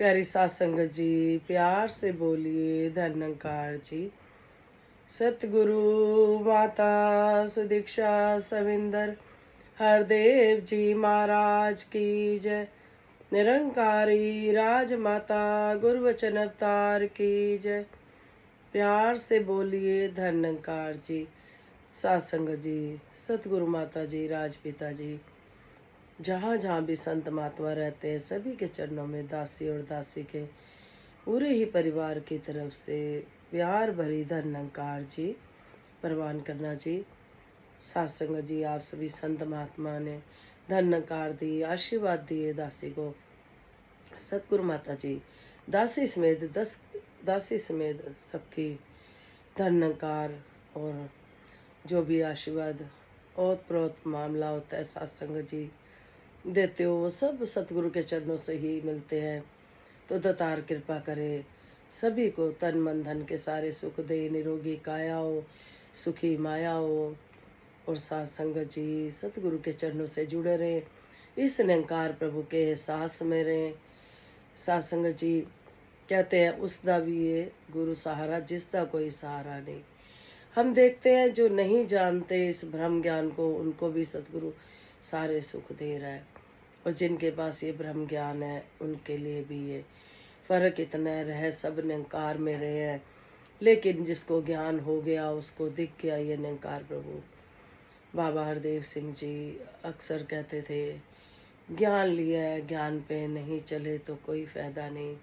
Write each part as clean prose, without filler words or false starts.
प्यारी सात संगत जी, प्यार से बोलिए धन निरंकार जी। सतगुरु माता सुदीक्षा सविंदर हरदेव जी महाराज की जय। निरंकारी राजमाता गुरुवचन अवतार की जय। प्यार से बोलिए धन निरंकार जी। सात संगत जी, सतगुरु माता जी, राजपिता जी, जहाँ जहाँ भी संत महात्मा रहते हैं, सभी के चरणों में दासी और दासी के पूरे ही परिवार की तरफ से प्यार भरी धन निरंकार जी प्रवान करना जी। सात संगत जी, आप सभी संत महात्मा ने धन निरंकार दी, आशीर्वाद दिए दासी को। सतगुरु माता जी दासी समेत सबकी धन निरंकार और जो भी आशीर्वाद ओत प्रोत मामला होता है सात संगत जी देते हो, वो सब सतगुरु के चरणों से ही मिलते हैं। तो दातार कृपा करे, सभी को तन मन धन के सारे सुख दे, निरोगी काया हो, सुखी माया हो। और सात संगत जी सतगुरु के चरणों से जुड़े रहें, इस निरंकार प्रभु के एहसास में रहें। सात संगत जी कहते हैं उसदा भी ये गुरु सहारा, जिसदा कोई सहारा नहीं। हम देखते हैं जो नहीं जानते इस ब्रह्म ज्ञान को, उनको भी सतगुरु सारे सुख दे रहा है, और जिनके पास ये ब्रह्म ज्ञान है उनके लिए भी ये फर्क इतना रह सब निरंकार में रहे हैं। लेकिन जिसको ज्ञान हो गया, उसको दिख गया ये निरंकार प्रभु। बाबा हरदेव सिंह जी अक्सर कहते थे, ज्ञान लिया है, ज्ञान पे नहीं चले तो कोई फायदा नहीं।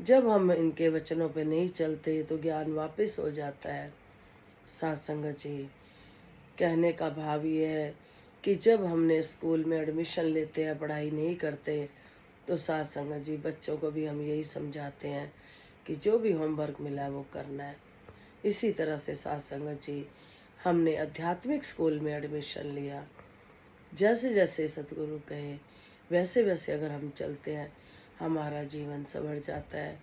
जब हम इनके वचनों पे नहीं चलते तो ज्ञान वापस हो जाता है। सात संगत जी कहने का भाव ये है कि जब हमने स्कूल में एडमिशन लेते हैं, पढ़ाई नहीं करते, तो सात संगत जी बच्चों को भी हम यही समझाते हैं कि जो भी होमवर्क मिला है वो करना है। इसी तरह से सात संगत जी हमने आध्यात्मिक स्कूल में एडमिशन लिया। जैसे जैसे सतगुरु कहे वैसे वैसे अगर हम चलते हैं, हमारा जीवन संवर जाता है।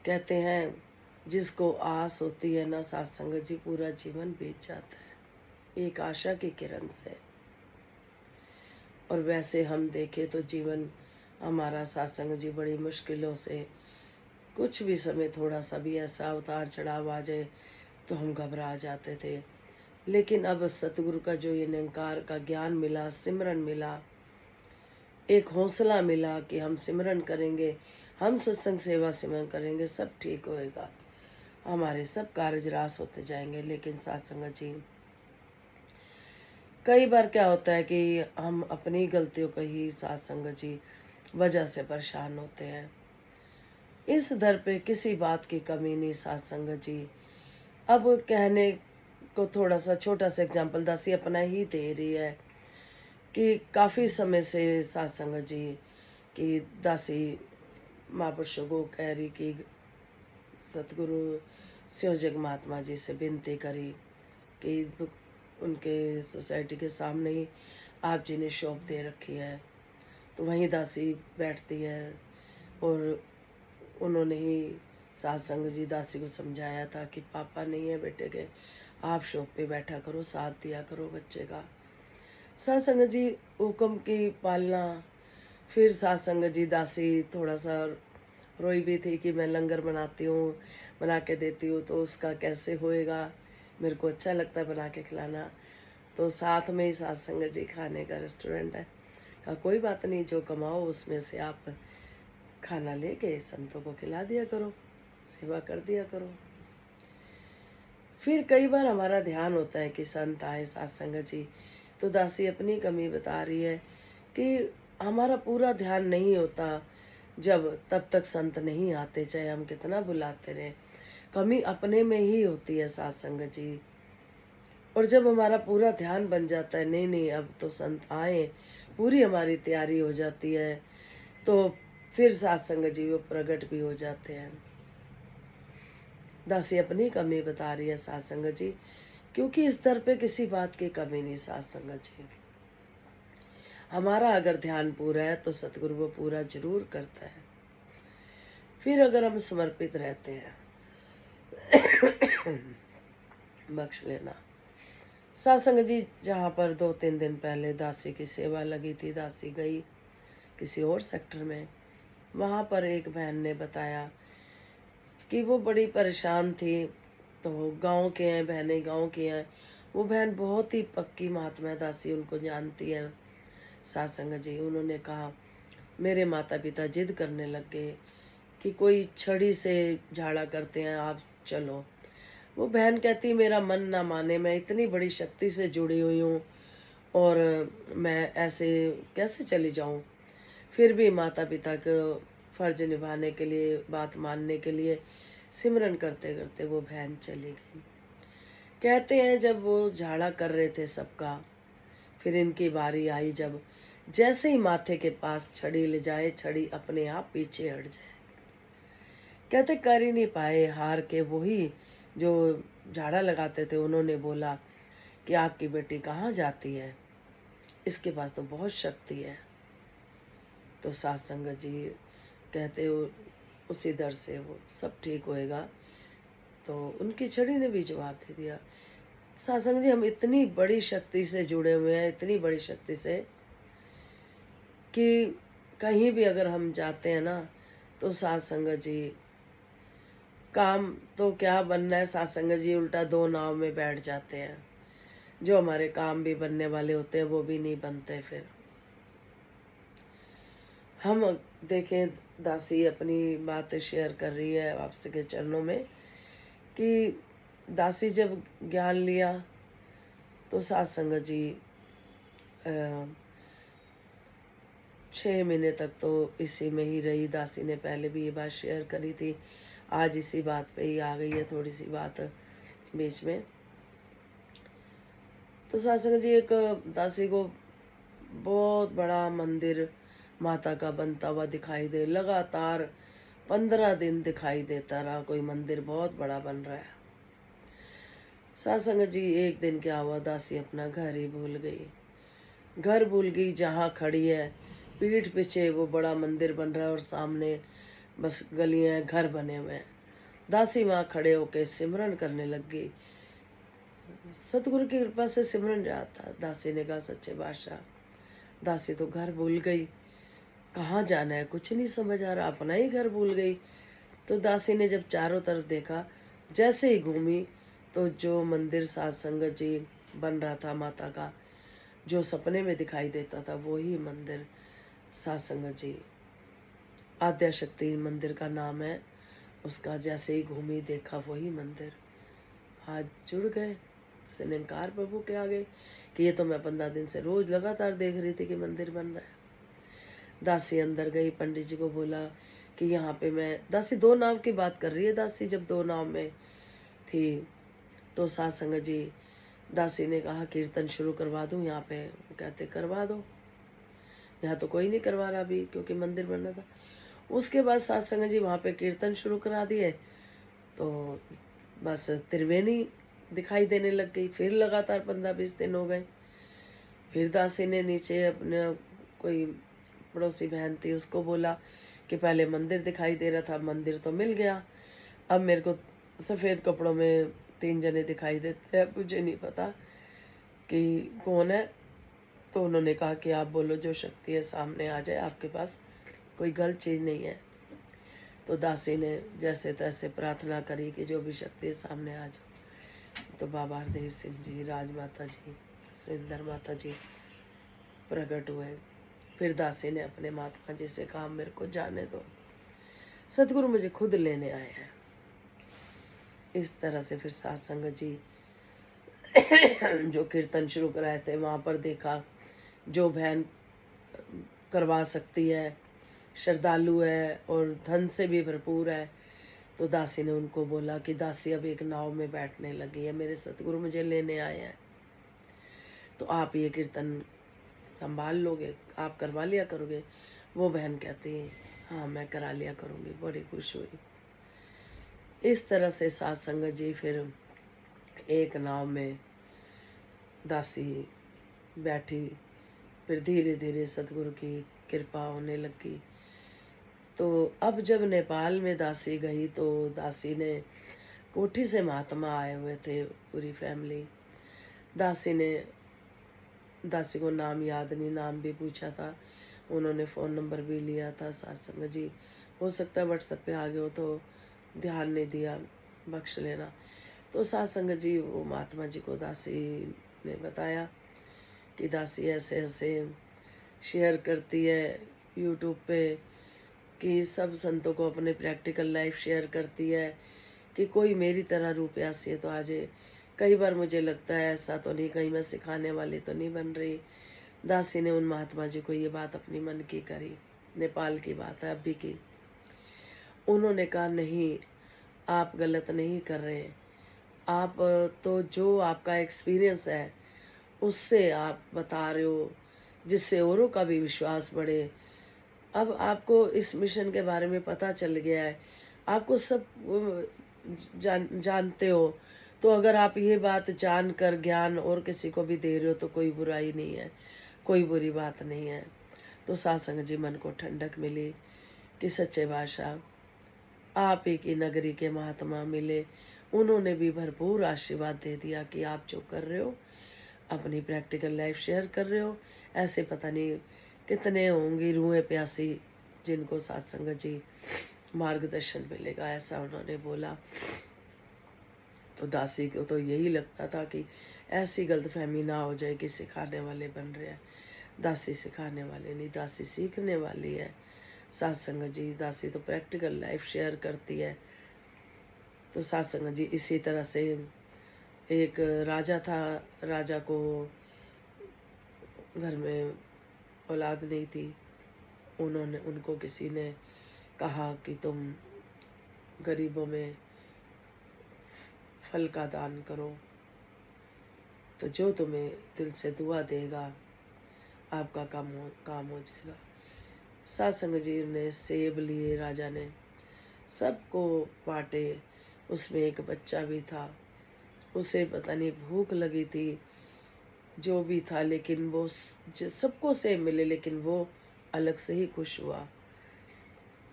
कहते हैं जिसको आस होती है ना सात संगत जी, पूरा जीवन बीत जाता है एक आशा की किरण से। और वैसे हम देखें तो जीवन हमारा सात संगत जी बड़ी मुश्किलों से, कुछ भी समय थोड़ा सा भी ऐसा उतार चढ़ाव आ जाए तो हम घबरा जाते थे। लेकिन अब सतगुरु का जो ये निरंकार का ज्ञान मिला, सिमरन मिला, एक हौसला मिला कि हम सिमरन करेंगे, हम सत्संग सेवा सिमरन करेंगे, सब ठीक होएगा, हमारे सब कार्य रास होते जाएंगे। लेकिन सात संगत जी कई बार क्या होता है कि हम अपनी गलतियों का ही सात संगत जी वजह से परेशान होते हैं। इस दर पे किसी बात की कमी नहीं सात संगत जी। अब कहने को थोड़ा सा छोटा सा एग्जाम्पल दासी अपना ही दे रही है कि काफ़ी समय से सात संगत जी की दासी महापुरुषों को कह रही कि सतगुरु शिवजग महात्मा जी से विनती करी कि उनके सोसाइटी के सामने ही आप जी ने शॉप दे रखी है। तो वहीं दासी बैठती है और उन्होंने ही सात संगत जी दासी को समझाया था कि पापा नहीं है बेटे के, आप शॉप पे बैठा करो, साथ दिया करो बच्चे का। सात संगत जी हुक्म की पालना। फिर सात संगत जी दासी थोड़ा सा रोई भी थी कि मैं लंगर बनाती हूँ, बना के देती हूँ, तो उसका कैसे होएगा, मेरे को अच्छा लगता है बना के खिलाना। तो साथ में ही सात संगत जी खाने का रेस्टोरेंट है। कहा कोई बात नहीं, जो कमाओ उसमें से आप खाना लेके संतों को खिला दिया करो, सेवा कर दिया करो। फिर कई बार हमारा ध्यान होता है कि संत आए सात संगत जी, तो दासी अपनी कमी बता रही है कि हमारा पूरा ध्यान नहीं होता जब तब तक संत नहीं आते, चाहे हम कितना बुलाते रहे, कमी अपने में ही होती है सात संगत जी। और जब हमारा पूरा ध्यान बन जाता है नहीं नहीं अब तो संत आए, पूरी हमारी तैयारी हो जाती है, तो फिर सात संगत जी वो प्रकट भी हो जाते हैं। दासी अपनी कमी बता रही है सात संगत जी, क्योंकि इस दर पे किसी बात की कमी नहीं सात संगत जी। हमारा अगर ध्यान पूरा है तो सतगुरु वो पूरा जरूर करता है। फिर अगर हम समर्पित रहते हैं बख्श लेना। सात संगत जी जहाँ पर 2-3 दिन पहले दासी की सेवा लगी थी, दासी गई किसी और सेक्टर में, वहाँ पर एक बहन ने बताया कि वो बड़ी परेशान थी। तो गांव के हैं, बहनें गांव की हैं। वो बहन बहुत ही पक्की महात्मा दासी, उनको जानती है सासंग जी। उन्होंने कहा, मेरे माता पिता जिद करने लग गए कि कोई छड़ी से झाड़ा करते हैं, आप चलो। वो बहन कहती, मेरा मन ना माने, मैं इतनी बड़ी शक्ति से जुड़ी हुई हूँ और मैं ऐसे कैसे चली जाऊँ। फिर भी माता पिता को फर्ज निभाने के लिए, बात मानने के लिए सिमरन करते करते वो बहन चली गई। कहते हैं जब वो झाड़ा कर रहे थे सबका, फिर इनकी बारी आई, जब जैसे ही माथे के पास छड़ी ले जाए, छड़ी अपने आप पीछे हट जाए। कहते कर ही नहीं पाए, हार के वही जो झाड़ा लगाते थे उन्होंने बोला कि आपकी बेटी कहाँ जाती है, इसके पास तो बहुत शक्ति है। तो सासंग जी कहते हो उसी दर से वो सब ठीक होएगा। तो उनकी छड़ी ने भी जवाब दे दिया, सासंग जी हम इतनी बड़ी शक्ति से जुड़े हुए हैं, इतनी बड़ी शक्ति से कि कहीं भी अगर हम जाते हैं ना तो सासंग जी काम तो क्या बनना है, सासंग जी उल्टा दो नाव में बैठ जाते हैं। जो हमारे काम भी बनने वाले होते हैं वो भी नहीं बनते। फिर हम देखें, दासी अपनी बातें शेयर कर रही है आपसे के चरणों में कि दासी जब ज्ञान लिया तो सासंग जी 6 महीने तक तो इसी में ही रही। दासी ने पहले भी ये बात शेयर करी थी, आज इसी बात पे ही आ गई है थोड़ी सी बात बीच में। तो सासंग जी एक दासी को बहुत बड़ा मंदिर माता का बनता हुआ दिखाई दे, लगातार 15 दिन दिखाई देता रहा कोई मंदिर बहुत बड़ा बन रहा है। सासंग जी एक दिन क्या हुआ, दासी अपना घर ही भूल गई। घर भूल गई, जहाँ खड़ी है पीठ पीछे वो बड़ा मंदिर बन रहा है और सामने बस गलियां घर बने हुए हैं। दासी वहाँ खड़े होके सिमरन करने लग गई। सतगुरु की कृपा से सिमरन जाता। दासी ने कहा, सच्चे बादशाह, दासी तो घर भूल गई, कहाँ जाना है कुछ नहीं समझ आ रहा, अपना ही घर भूल गई। तो दासी ने जब चारों तरफ देखा, जैसे ही घूमी तो जो मंदिर सासंग जी बन रहा था माता का, जो सपने में दिखाई देता था वही मंदिर सासंग जी, आद्या शक्ति मंदिर का नाम है उसका। जैसे ही घूमी देखा वही मंदिर, हाथ जुड़ गए से निंकार प्रभु के आगे कि ये तो मैं 15 दिन से रोज लगातार देख रही थी कि मंदिर बन रहा है। दासी अंदर गई, पंडित जी को बोला कि यहाँ पे मैं, दासी 2 नाव की बात कर रही है। दासी जब 2 नाव में थी तो सासंग जी, दासी ने कहा कीर्तन शुरू करवा दूं यहाँ पे। वो कहते करवा दो, यहाँ तो कोई नहीं करवा रहा अभी क्योंकि मंदिर बन रहा था। उसके बाद सासंग जी वहाँ पे कीर्तन शुरू करा दिए तो बस त्रिवेणी दिखाई देने लग गई। फिर लगातार 15-20 दिन हो गए। फिर दासी ने नीचे अपने कोई पड़ोसी बहन थी उसको बोला कि पहले मंदिर दिखाई दे रहा था, मंदिर तो मिल गया, अब मेरे को सफ़ेद कपड़ों में 3 जने दिखाई देते हैं, मुझे नहीं पता कि कौन है। तो उन्होंने कहा कि आप बोलो, जो शक्ति है सामने आ जाए, आपके पास कोई गलत चीज़ नहीं है। तो दासी ने जैसे तैसे प्रार्थना करी कि जो भी शक्ति है सामने आ जाओ। तो बाबा हरदेव सिंह जी, राजमाता जी, सिंदर माता जी प्रकट हुए। फिर दासी ने अपने महात्मा जी से कहा, मेरे को जाने दो, सतगुरु मुझे खुद लेने आए हैं। इस तरह से फिर सासंग जी जो कीर्तन शुरू कराए थे वहाँ पर देखा जो बहन करवा सकती है, श्रद्धालु है और धन से भी भरपूर है। तो दासी ने उनको बोला कि दासी अब एक नाव में बैठने लगी है, मेरे सतगुरु मुझे लेने आए हैं, तो आप ये कीर्तन संभाल लोगे, आप करवा लिया करोगे। वो बहन कहती है, हाँ मैं करा लिया करूँगी। बड़ी खुश हुई। इस तरह से सासंग जी फिर एक नाव में दासी बैठी। फिर धीरे धीरे सतगुरु की कृपा होने लगी। तो अब जब नेपाल में दासी गई तो दासी ने कोठी से महात्मा आए हुए थे, पूरी फैमिली। दासी को नाम याद नहीं, नाम भी पूछा था। उन्होंने फ़ोन नंबर भी लिया था सत्संग जी, हो सकता है व्हाट्सएप पे आ गए हो तो ध्यान नहीं दिया, बख्श लेना। तो सत्संग जी वो महात्मा जी को दासी ने बताया कि दासी ऐसे ऐसे शेयर करती है यूट्यूब पे कि सब संतों को अपने प्रैक्टिकल लाइफ शेयर करती है कि कोई मेरी तरह रूपयासी है तो आ जाए। कई बार मुझे लगता है ऐसा तो नहीं, कहीं मैं सिखाने वाली तो नहीं बन रही। दासी ने उन महात्मा जी को ये बात अपनी मन की करी, नेपाल की बात है अभी की। उन्होंने कहा नहीं, आप गलत नहीं कर रहे, आप तो जो आपका एक्सपीरियंस है उससे आप बता रहे हो, जिससे औरों का भी विश्वास बढ़े। अब आपको इस मिशन के बारे में पता चल गया है, आपको सब जानते हो, तो अगर आप ये बात जानकर ज्ञान और किसी को भी दे रहे हो तो कोई बुराई नहीं है, कोई बुरी बात नहीं है। तो सत्संग जी मन को ठंडक मिली कि सच्चे बादशाह आप ही की नगरी के महात्मा मिले, उन्होंने भी भरपूर आशीर्वाद दे दिया कि आप जो कर रहे हो, अपनी प्रैक्टिकल लाइफ शेयर कर रहे हो, ऐसे पता नहीं कितने होंगी रूहें प्यासी जिनको सत्संग जी मार्गदर्शन मिलेगा, ऐसा उन्होंने बोला। तो दासी को तो यही लगता था कि ऐसी गलतफहमी ना हो जाए कि सिखाने वाले बन रहे हैं। दासी सिखाने वाले नहीं, दासी सीखने वाली है। सत्संग जी दासी तो प्रैक्टिकल लाइफ शेयर करती है। तो सत्संग जी इसी तरह से एक राजा था, राजा को घर में औलाद नहीं थी, उनको किसी ने कहा कि तुम गरीबों में फल का दान करो, तो जो तुम्हें दिल से दुआ देगा आपका काम हो जाएगा। सत्संग जी ने सेब लिए, राजा ने सबको बांटे, उसमें एक बच्चा भी था, उसे पता नहीं भूख लगी थी, जो भी था, लेकिन वो सबको सेब मिले लेकिन वो अलग से ही खुश हुआ।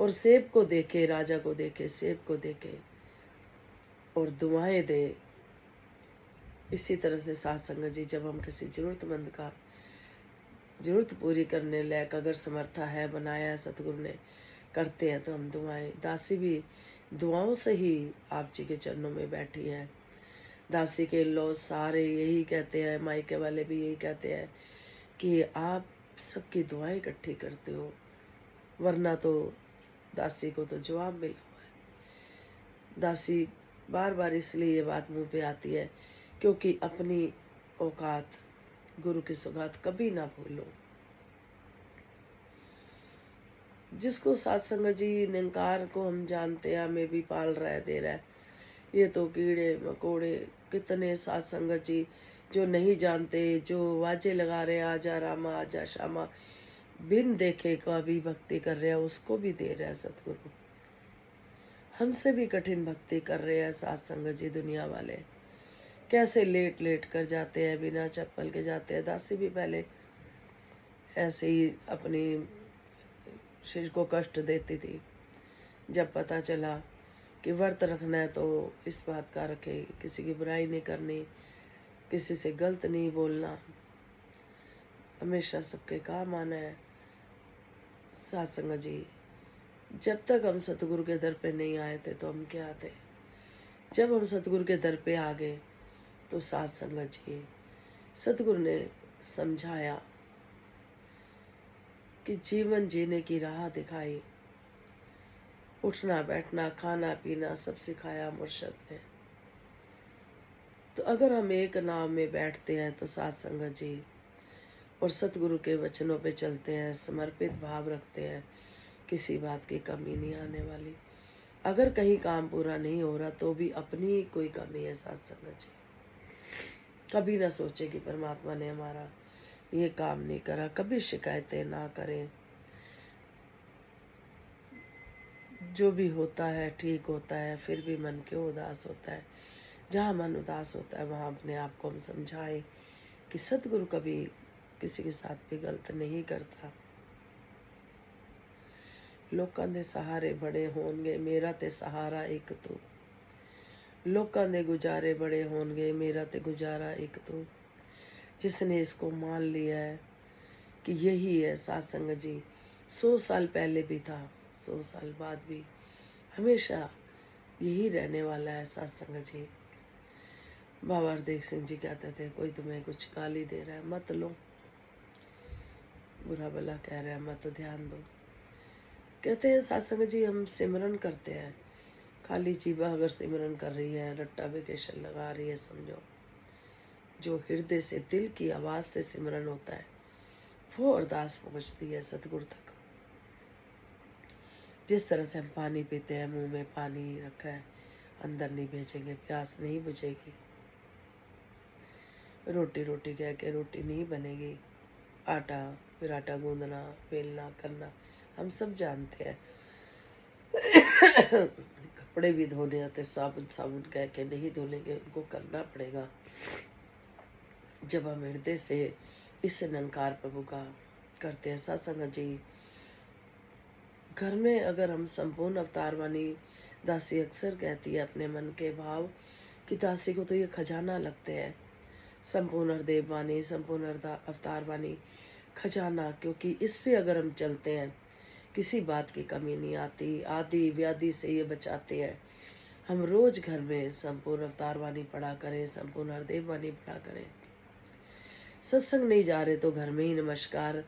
और सेब को देखे, राजा को देखे, सेब को देखे और दुआएं दे। इसी तरह से सत्संग जी जब हम किसी जरूरतमंद का जरूरत पूरी करने लायक अगर समर्था है, बनाया है सतगुरु ने, करते हैं तो हम दुआएं। दासी भी दुआओं से ही आप जी के चरणों में बैठी है। दासी के लोग सारे यही कहते हैं, मायके वाले भी यही कहते हैं कि आप सबकी दुआएं इकट्ठी करते हो, वरना तो दासी को तो जवाब मिला हुआ है। दासी बार बार इसलिए ये बात मुंह पे आती है क्योंकि अपनी औकात, गुरु की सौगात कभी ना भूलो। जिसको सत्संग जी निरंकार को हम जानते हैं, हमें भी पाल रहा है, दे रहा है। ये तो कीड़े मकोड़े कितने सत्संग जी जो नहीं जानते, जो वाजे लगा रहे हैं आजा रामा आजा श्यामा, बिन देखे का भी भक्ति कर रहे हैं, उसको भी दे रहा है सतगुरु। हमसे भी कठिन भक्ति कर रहे हैं सत्संग जी दुनिया वाले। कैसे लेट लेट कर जाते हैं, बिना चप्पल के जाते हैं। दासी भी पहले ऐसे ही अपनी शरीर को कष्ट देती थी। जब पता चला कि व्रत रखना है तो इस बात का रखे, किसी की बुराई नहीं करनी, किसी से गलत नहीं बोलना, हमेशा सबके काम आना है। सत्संग जी जब तक हम सतगुरु के दर पे नहीं आए थे तो हम क्या थे, जब हम सतगुरु के दर पे आ गए तो सत्संग जी सतगुरु ने समझाया कि जीवन जीने की राह दिखाई, उठना बैठना खाना पीना सब सिखाया मुर्शद ने। तो अगर हम एक नाव में बैठते हैं तो सत्संग जी और सतगुरु के वचनों पे चलते हैं, समर्पित भाव रखते हैं, किसी बात की कमी नहीं आने वाली। अगर कहीं काम पूरा नहीं हो रहा तो भी अपनी ही कोई कमी है सत्संग जी। कभी ना सोचे कि परमात्मा ने हमारा ये काम नहीं करा, कभी शिकायतें ना करें। जो भी होता है ठीक होता है, फिर भी मन क्यों उदास होता है। जहाँ मन उदास होता है वहाँ अपने आप को हम समझाएं कि सतगुरु कभी किसी के साथ भी गलत नहीं करता। लोकां दे सहारे बड़े होणगे, मेरा ते सहारा एक तू। लोकां दे गुजारे बड़े होणगे, मेरा ते गुजारा एक तू। जिसने इसको मान लिया है, कि यही है सत्संग जी। 100 साल पहले भी था, 100 साल बाद भी हमेशा यही रहने वाला है सत्संग जी। बाबा हरदेव सिंह जी कहते थे, कोई तुम्हें कुछ गाली दे रहा है मत लो, बुरा भला कह रहा है मत ध्यान दो। कहते हैं सत्संग जी हम सिमरन करते हैं, खाली जीवा अगर सिमरन कर रही है, रट्टा वेकेशन लगा रही है, समझो जो हृदय से दिल की आवाज से सिमरन होता है वो अरदास पहुंचती है सतगुरु तक। जिस तरह से हम पानी पीते हैं, मुंह में पानी रखा है, अंदर नहीं भेजेंगे प्यास नहीं बुझेगी। रोटी रोटी कह के रोटी नहीं बनेगी। आटा, फिर आटा गूंदना, बेलना, करना हम सब जानते हैं। कपड़े भी धोने आते, साबुन साबुन कह के नहीं धुलेंगे, उनको करना पड़ेगा। जब हम हृदय से इस निरंकार प्रभु का करते हैं सत्संग जी, घर में अगर हम संपूर्ण अवतार वाणी, दासी अक्सर कहती है अपने मन के भाव कि दासी को तो ये खजाना लगते हैं, संपूर्ण हृदय वाणी, संपूर्ण अवतार वाणी खजाना, क्योंकि इस पे अगर हम चलते हैं किसी बात की कमी नहीं आती, आदि व्याधि से ये बचाते हैं। हम रोज घर में संपूर्ण अवतार वाणी पढ़ा करें, संपूर्ण हृदय वाणी पढ़ा करें। सत्संग नहीं जा रहे तो घर में ही नमस्कार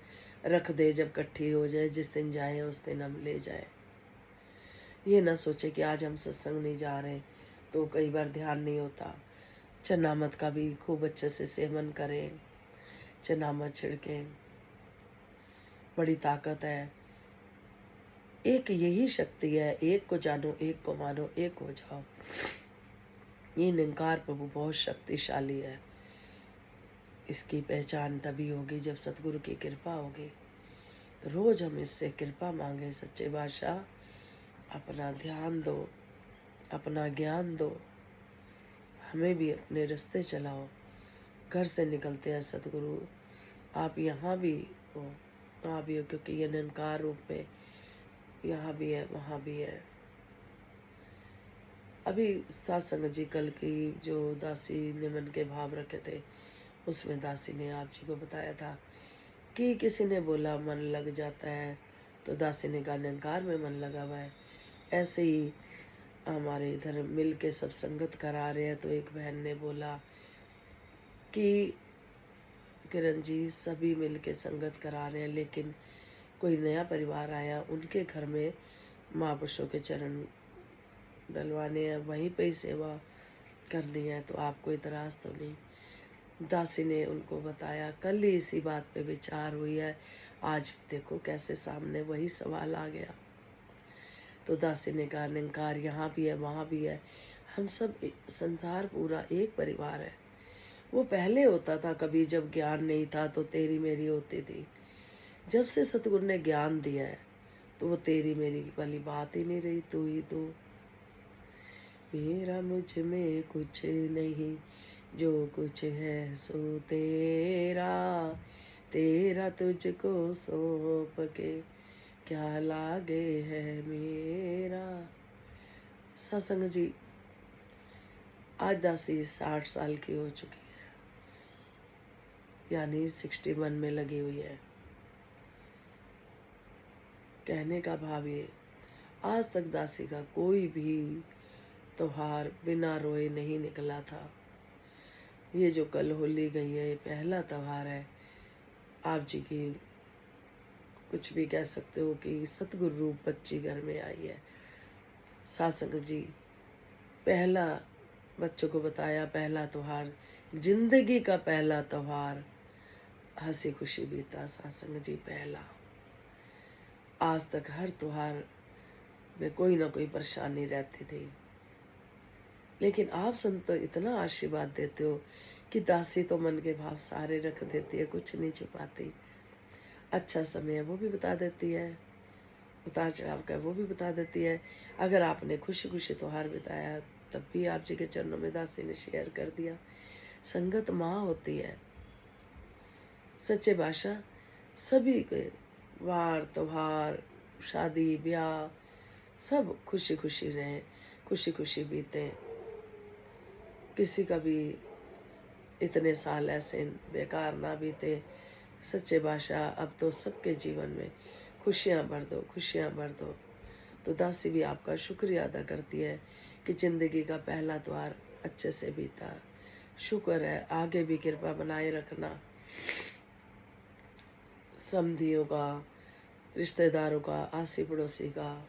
रख दे, जब इकट्ठी हो जाए, जिस दिन जाए उस दिन हम ले जाए। ये ना सोचे कि आज हम सत्संग नहीं जा रहे तो कई बार ध्यान नहीं होता। चनामत का भी खूब अच्छे से सेवन करें, चनामत छिड़कें, बड़ी ताकत है। एक यही शक्ति है, एक को जानो, एक को मानो, एक हो जाओ। ये निरंकार प्रभु बहुत शक्तिशाली है। इसकी पहचान तभी होगी जब सतगुरु की कृपा होगी। तो रोज हम इससे कृपा मांगे, सच्चे बादशाह अपना ध्यान दो, अपना ज्ञान दो, हमें भी अपने रास्ते चलाओ। घर से निकलते हैं सतगुरु आप यहाँ भी हो, वहाँ भी हो, क्योंकि ये निरंकार रूप में यहाँ भी है वहाँ भी है। अभी सत्संग जी कल की जो दासी ने मन के भाव रखे थे, उसमें दासी ने आप जी को बताया था कि किसी ने बोला मन लग जाता है, तो दासी ने कहा निरंकार में मन लगा हुआ है। ऐसे ही हमारे इधर मिल के सब संगत करा रहे हैं, तो एक बहन ने बोला कि किरण जी सभी मिल के संगत करा रहे हैं, लेकिन कोई नया परिवार आया, उनके घर में महापुरुषों के चरण डलवाने हैं, वहीं पे ही सेवा करनी है, तो आपको इतराज़ तो नहीं। दासी ने उनको बताया, कल ही इसी बात पे विचार हुई है, आज देखो कैसे सामने वही सवाल आ गया। तो दासी ने कहा निरंकार यहाँ भी है वहाँ भी है, हम सब संसार पूरा एक परिवार है। वो पहले होता था, कभी जब ज्ञान नहीं था तो तेरी मेरी होती थी। जब से सतगुरु ने ज्ञान दिया है तो वो तेरी मेरी वाली बात ही नहीं रही, तू ही तू। मेरा मुझ में कुछ नहीं, जो कुछ है सो तेरा, तेरा तुझको सौंप के क्या लागे है मेरा। सत्संग जी आज दासी 60 साल की हो चुकी है, यानी 61 में लगी हुई है। कहने का भाव ये, आज तक दासी का कोई भी त्योहार बिना रोए नहीं निकला था। ये जो कल होली गई है, ये पहला त्योहार है आप जी की, कुछ भी कह सकते हो कि सतगुरु रूप बच्ची घर में आई है। सत्संग जी पहला बच्चों को बताया, पहला त्योहार, जिंदगी का पहला त्योहार, हंसी खुशी बीता सत्संग जी पहला। आज तक हर त्योहार में कोई ना कोई परेशानी रहती थी, लेकिन आप संत इतना आशीर्वाद देते हो कि दासी तो मन के भाव सारे रख देती है, कुछ नहीं छिपाती। अच्छा समय है वो भी बता देती है, उतार चढ़ाव का वो भी बता देती है। अगर आपने खुशी खुशी त्योहार बिताया तब भी आप जी के चरणों में दासी ने शेयर कर दिया। संगत माँ होती है। सच्चे बादशाह सभी के वार त्योहार, शादी ब्याह सब खुशी खुशी रहें, खुशी खुशी बीतें। किसी का भी इतने साल ऐसे बेकार ना बीते। सच्चे बादशाह अब तो सबके जीवन में खुशियाँ भर दो, खुशियाँ भर दो। तो दासी भी आपका शुक्रिया अदा करती है कि ज़िंदगी का पहला द्वार अच्छे से बीता। शुक्र है, आगे भी कृपा बनाए रखना। समधियों का, रिश्तेदारों का, आसी पड़ोसी का,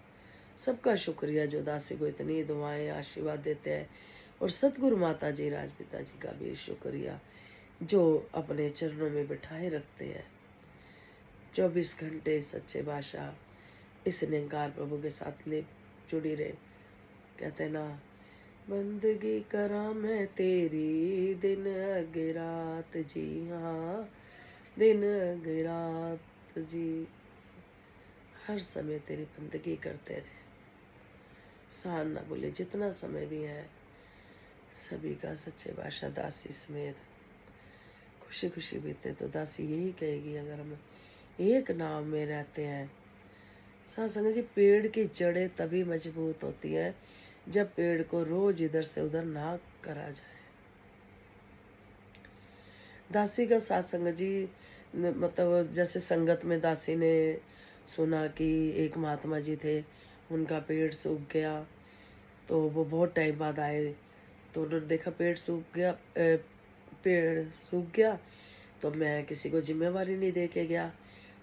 सबका शुक्रिया जो दासी को इतनी दुआएं आशीर्वाद देते हैं। और सतगुरु माता जी राजपिता जी का भी शुक्रिया जो अपने चरणों में बिठाए रखते हैं। 24 घंटे सच्चे बादशाह इस निरंकार प्रभु के साथ ले जुड़ी रहे। कहते हैं ना, बंदगी करा मैं तेरी दिन अगे रात जी, हाँ दिन अगे रात जी, हर समय तेरी बंदगी करते रहे। सान ना बोले, जितना समय भी है सभी का सच्चे बादशाह दासी समेत खुशी खुशी बीते। तो दासी यही कहेगी, अगर हम एक नाव में रहते हैं, साथ संगत जी, पेड़ की जड़ें तभी मजबूत होती हैं जब पेड़ को रोज इधर से उधर ना करा जाए। दासी का साथ संगत जी, मतलब जैसे संगत में दासी ने सुना कि एक महात्मा जी थे, उनका पेड़ सूख गया, तो वो बहुत टाइम बाद आए, तो उन्होंने देखा पेड़ सूख गया, पेड़ सूख गया, तो मैं किसी को जिम्मेवारी नहीं दे के गया,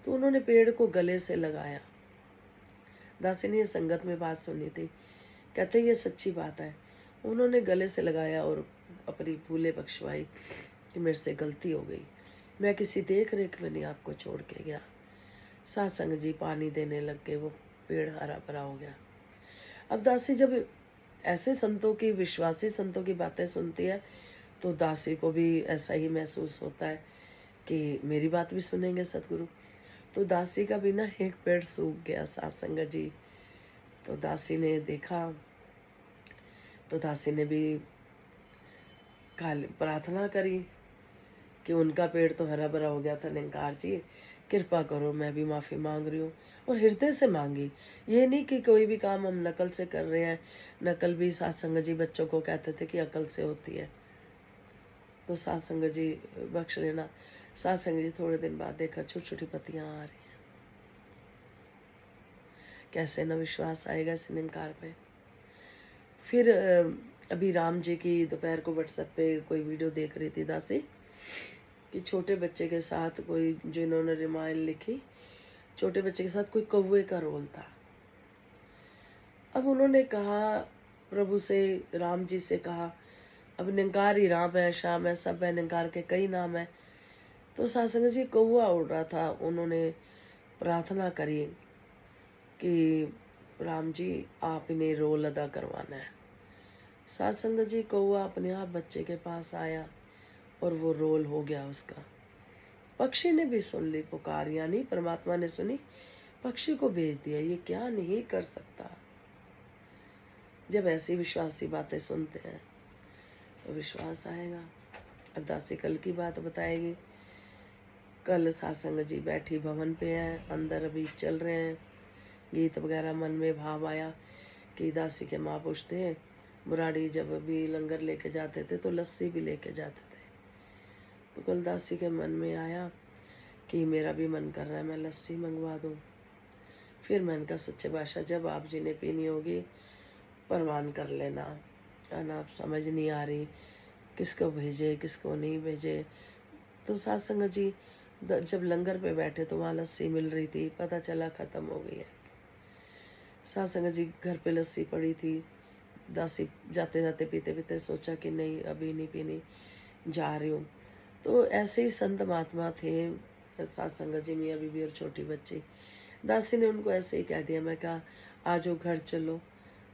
तो उन्होंने पेड़ को गले से लगाया। दासी ने ये संगत में बात सुनी थी, कहते ये सच्ची बात है। उन्होंने गले से लगाया और अपनी भूले बख्शवाई कि मेरे से गलती हो गई, मैं किसी देख रेख में नहीं आपको छोड़ के गया। सत्संग जी पानी देने लग गए, वो पेड़ हरा भरा हो गया। अब दासी जब ऐसे संतों की, विश्वासी संतों की बातें सुनती है, तो दासी को भी ऐसा ही महसूस होता है कि मेरी बात भी सुनेंगे सतगुरु। तो दासी का भी ना एक पेड़ सूख गया सत्संग जी। तो दासी ने देखा, तो दासी ने भी प्रार्थना करी कि उनका पेड़ तो हरा भरा हो गया था, निरंकार जी कृपा करो, मैं भी माफ़ी मांग रही हूँ। और हृदय से मांगी, ये नहीं कि कोई भी काम हम नकल से कर रहे हैं। नकल भी सत्संग जी बच्चों को कहते थे कि अकल से होती है। तो सत्संग जी बख्श लेना। सत्संग जी थोड़े दिन बाद देखा छोटी छोटी पत्तियाँ आ रही हैं। कैसे न विश्वास आएगा इस निरंकार पे। फिर अभी राम जी की दोपहर को व्हाट्सएप पे कोई वीडियो देख रही थी दासी, कि छोटे बच्चे के साथ कोई, जिन्होंने रामायण लिखी, छोटे बच्चे के साथ कोई कौवे का रोल था। अब उन्होंने कहा प्रभु से, राम जी से कहा, अब निरंकार ही राम है, श्याम है, सब है, निरंकार के कई नाम है। तो सत्संग जी कौवा उड़ रहा था, उन्होंने प्रार्थना करी कि राम जी आप इन्हें रोल अदा करवाना है। सत्संग जी कौवा अपने आप बच्चे के पास आया और वो रोल हो गया उसका। पक्षी ने भी सुन ली पुकार, यानी परमात्मा ने सुनी, पक्षी को भेज दिया। ये क्या नहीं कर सकता। जब ऐसी विश्वासी बातें सुनते हैं तो विश्वास आएगा। अब दासी कल की बात बताएगी। कल सत्संग जी बैठी भवन पे हैं, अंदर अभी चल रहे हैं गीत वगैरह। मन में भाव आया कि दासी के माँ पूछते हैं, मुरारी जब भी लंगर लेके जाते थे तो लस्सी भी लेके जाते थे। तो कल दासी के मन में आया कि मेरा भी मन कर रहा है, मैं लस्सी मंगवा दूँ। फिर मैंने कहा सच्चे बादशाह जब आप जी ने पीनी होगी परवान कर लेना, ना आप समझ नहीं आ रही किसको भेजे किसको नहीं भेजे। तो सत्संग जी जब लंगर पे बैठे तो वहाँ लस्सी मिल रही थी, पता चला ख़त्म हो गई है। सत्संग जी घर पे लस्सी पड़ी थी, दासी जाते जाते पीते पीते सोचा कि नहीं अभी नहीं पीनी, जा रही हूँ। तो ऐसे ही संत महात्मा थे सत्संग जी, मियाँ बीबी और छोटी बच्ची। दासी ने उनको ऐसे ही कह दिया, मैं कहा आजो घर चलो।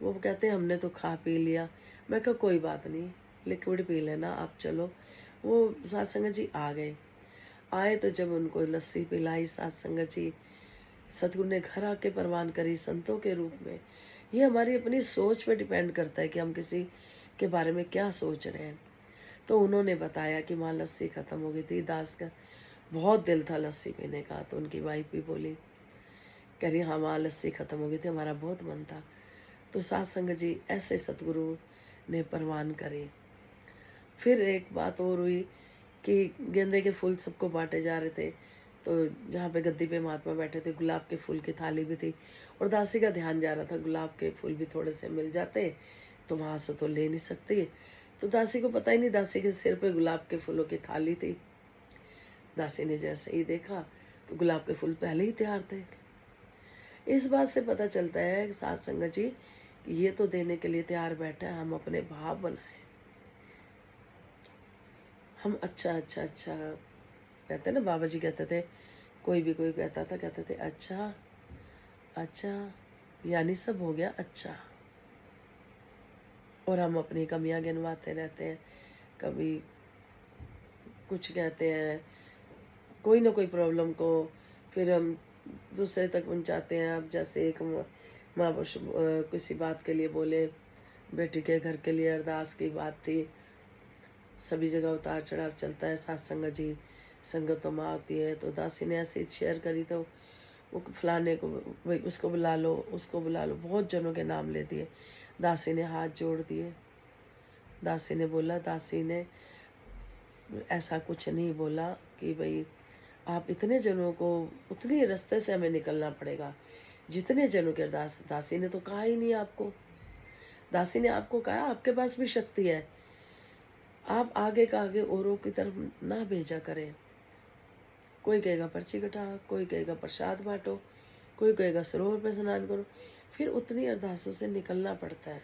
वो कहते हैं हमने तो खा पी लिया। मैं कहा कोई बात नहीं, लिक्विड पी लेना, आप चलो। वो सत्संग जी आ गए। आए तो जब उनको लस्सी पिलाई सत्संग जी, सतगुरु ने घर आके परवान करी संतों के रूप में। ये हमारी अपनी सोच पे डिपेंड करता है कि हम किसी के बारे में क्या सोच रहे हैं। तो उन्होंने बताया कि माँ लस्सी ख़त्म हो गई थी, दास का बहुत दिल था लस्सी पीने का। तो उनकी वाइफ भी बोली, कह रही हाँ माँ लस्सी ख़त्म हो गई थी, हमारा बहुत मन था। तो सत्संग जी ऐसे सतगुरु ने परवान करे। फिर एक बात और हुई कि गेंदे के फूल सबको बांटे जा रहे थे। तो जहाँ पे गद्दी पे महात्मा बैठे थे, गुलाब के फूल की थाली भी थी, और दासी का ध्यान जा रहा था गुलाब के फूल भी थोड़े से मिल जाते तो वहाँ से तो ले नहीं सकती। तो दासी को पता ही नहीं, दासी के सिर पे गुलाब के फूलों की थाली थी। दासी ने जैसे ही देखा तो गुलाब के फूल पहले ही तैयार थे। इस बात से पता चलता है कि साथ संगत जी, ये तो देने के लिए तैयार बैठा है, हम अपने भाव बनाए। हम अच्छा अच्छा अच्छा कहते हैं ना, बाबा जी कहते थे, कोई भी कोई कहता था, कहते थे अच्छा अच्छा, यानी सब हो गया अच्छा। और हम अपनी कमियां गिनवाते रहते हैं, कभी कुछ कहते हैं, कोई ना कोई प्रॉब्लम को फिर हम दूसरे तक पहुंचाते हैं। अब जैसे एक माँ किसी बात के लिए बोले, बेटी के घर के लिए अरदास की बात थी, सभी जगह उतार चढ़ाव चलता है, साथ संगत जी, संगत तो माँ होती है। तो दासी ने ऐसे शेयर करी तो वो फलाने को, भाई उसको बुला लो, उसको बुला लो, बहुत जनों के नाम ले दिए। दासी ने हाथ जोड़ दिए। दासी ने बोला, दासी ने ऐसा कुछ नहीं बोला कि भाई आप इतने जनों को, उतने रास्ते से हमें निकलना पड़ेगा जितने जनों के अरदास। दासी ने तो कहा ही नहीं आपको। दासी ने आपको कहा आपके पास भी शक्ति है, आप आगे का आगे औरों की तरफ ना भेजा करें। कोई कहेगा पर्ची कटा, कोई कहेगा प्रसाद बांटो, कोई कहेगा सरोवर पे स्नान करो, फिर उतनी अरदासों से निकलना पड़ता है।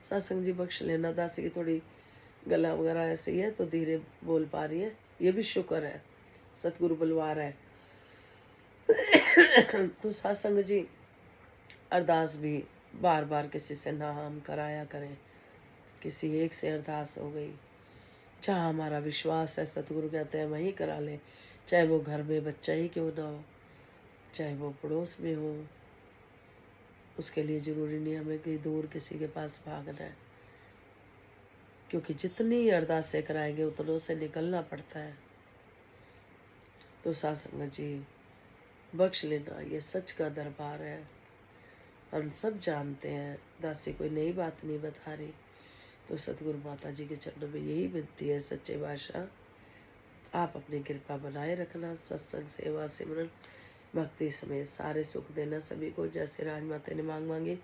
सत्संग जी बख्श लेना, दासी की थोड़ी गला वगैरह ऐसे ही है तो धीरे बोल पा रही है, ये भी शुक्र है, सतगुरु बुलवा रहा है। तो सत्संग जी, अरदास भी बार बार किसी से ना हम कराया करें। किसी एक से अरदास हो गई, जहाँ हमारा विश्वास है, सतगुरु कहते हैं वहीं करा लें, चाहे वो घर में बच्चा ही क्यों ना हो, चाहे वो पड़ोस में हो। उसके लिए ज़रूरी नहीं हमें कहीं दूर किसी के पास भागना है, क्योंकि जितनी अरदासें कराएंगे उतनों से निकलना पड़ता है। तो साथ संगत जी बख्श लेना, ये सच का दरबार है। हम सब जानते हैं, दासी कोई नई बात नहीं बता रही। तो सतगुरु माता जी के चरणों में यही विनती है, सच्चे बादशाह आप अपनी कृपा बनाए रखना, सत्संग सेवा सिमरन भक्ति समेत सारे सुख देना सभी को। जैसे राजमाता ने मांग मांगी,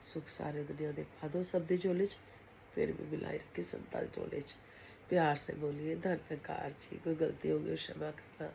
सुख सारे दुनिया दे पादो शब्दी झोलिच, फिर भी बिलाई रखी संता झोलिच। प्यार से बोलिए, धन्यकार जी, कोई गलती होगी क्षमा करना।